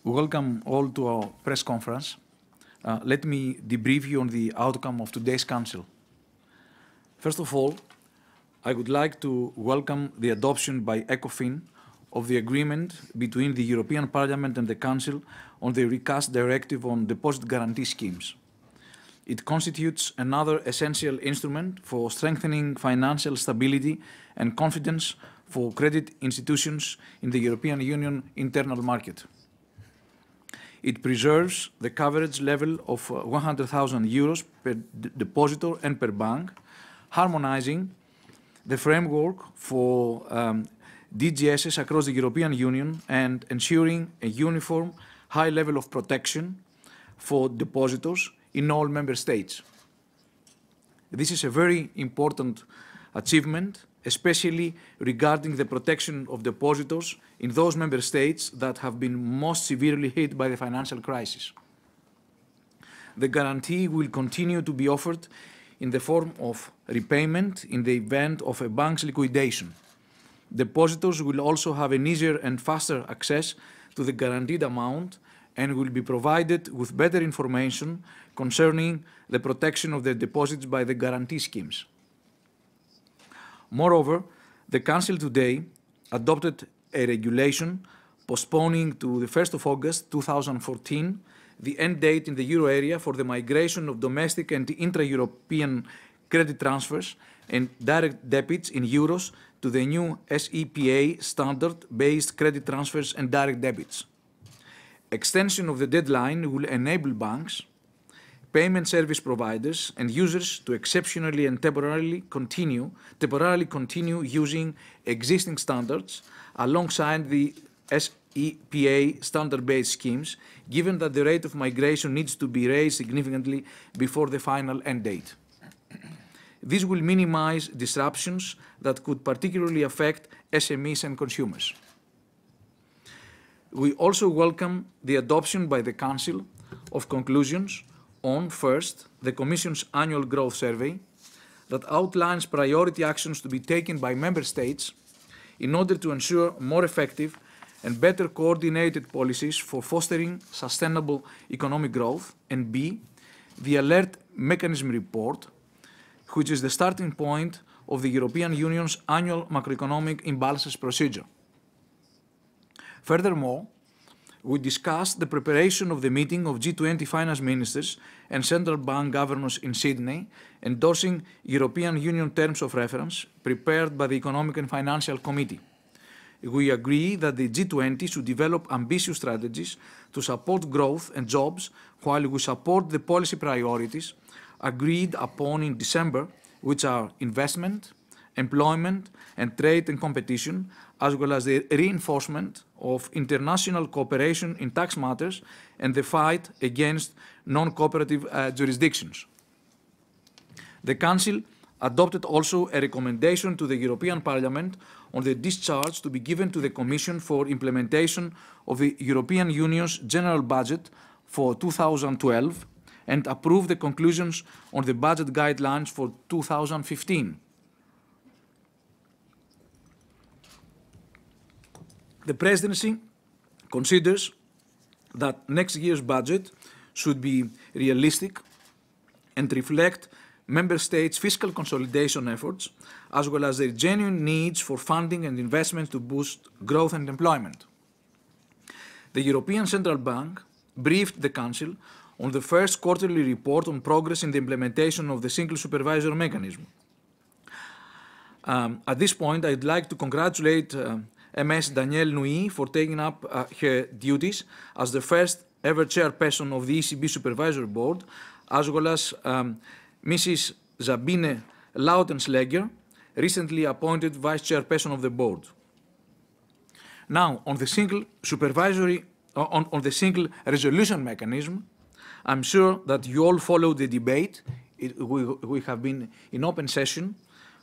Welcome all to our press conference. Let me debrief you on the outcome of today's Council. First of all, I would like to welcome the adoption by Ecofin of the agreement between the European Parliament and the Council on the recast directive on deposit guarantee schemes. It constitutes another essential instrument for strengthening financial stability and confidence for credit institutions in the European Union internal market. It preserves the coverage level of 100,000 euros per depositor and per bank, harmonizing the framework for DGSs across the European Union and ensuring a uniform high level of protection for depositors in all member states. This is a very important achievement, especially regarding the protection of depositors in those member states that have been most severely hit by the financial crisis. The guarantee will continue to be offered in the form of repayment in the event of a bank's liquidation. Depositors will also have an easier and faster access to the guaranteed amount and will be provided with better information concerning the protection of their deposits by the guarantee schemes. Moreover, the Council today adopted a regulation postponing to the 1st of August 2014 the end date in the euro area for the migration of domestic and intra-European credit transfers and direct debits in euros to the new SEPA standard-based credit transfers and direct debits. Extension of the deadline will enable banks, payment service providers and users to exceptionally and temporarily continue using existing standards alongside the SEPA standard-based schemes, given that the rate of migration needs to be raised significantly before the final end date. This will minimize disruptions that could particularly affect SMEs and consumers. We also welcome the adoption by the Council of conclusions on, first, the Commission's annual growth survey that outlines priority actions to be taken by Member States in order to ensure more effective and better coordinated policies for fostering sustainable economic growth, and B, the Alert Mechanism report, which is the starting point of the European Union's annual macroeconomic imbalances procedure. Furthermore, we discussed the preparation of the meeting of G20 finance ministers and central bank governors in Sydney, endorsing European Union terms of reference prepared by the Economic and Financial Committee. We agree that the G20 should develop ambitious strategies to support growth and jobs while we support the policy priorities agreed upon in December, which are investment, employment and trade and competition, as well as the reinforcement of international cooperation in tax matters and the fight against non-cooperative jurisdictions. The Council adopted also a recommendation to the European Parliament on the discharge to be given to the Commission for implementation of the European Union's general budget for 2012 and approve the conclusions on the budget guidelines for 2015. The Presidency considers that next year's budget should be realistic and reflect Member States' fiscal consolidation efforts, as well as their genuine needs for funding and investment to boost growth and employment. The European Central Bank briefed the Council on the first quarterly report on progress in the implementation of the single supervisor mechanism. At this point, I'd like to congratulate Ms. Danielle Nouy for taking up her duties as the first ever chairperson of the ECB Supervisory Board, as well as Mrs. Sabine Lautenschläger, recently appointed vice chairperson of the board. Now, on the single resolution mechanism, I'm sure that you all followed the debate. We have been in open session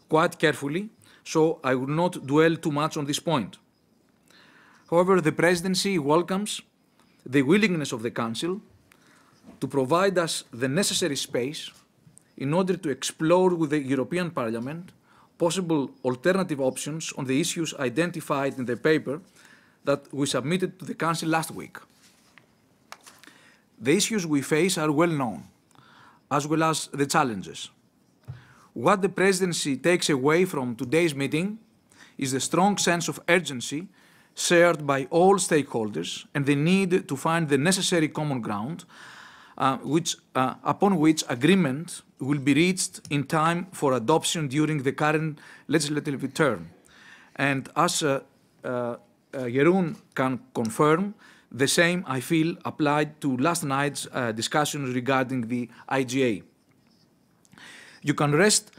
quite carefully, so I will not dwell too much on this point. However, the Presidency welcomes the willingness of the Council to provide us the necessary space in order to explore with the European Parliament possible alternative options on the issues identified in the paper that we submitted to the Council last week. The issues we face are well known, as well as the challenges. What the Presidency takes away from today's meeting is the strong sense of urgency shared by all stakeholders and the need to find the necessary common ground upon which agreement will be reached in time for adoption during the current legislative term. And as Jeroen can confirm, the same, I feel, applied to last night's discussions regarding the IGA. You can rest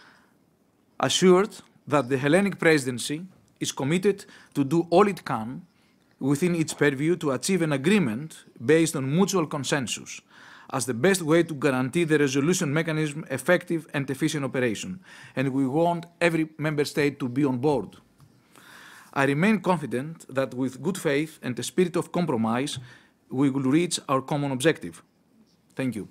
assured that the Hellenic Presidency is committed to do all it can within its purview to achieve an agreement based on mutual consensus as the best way to guarantee the resolution mechanism effective and efficient operation. And we want every member state to be on board. I remain confident that with good faith and a spirit of compromise, we will reach our common objective. Thank you.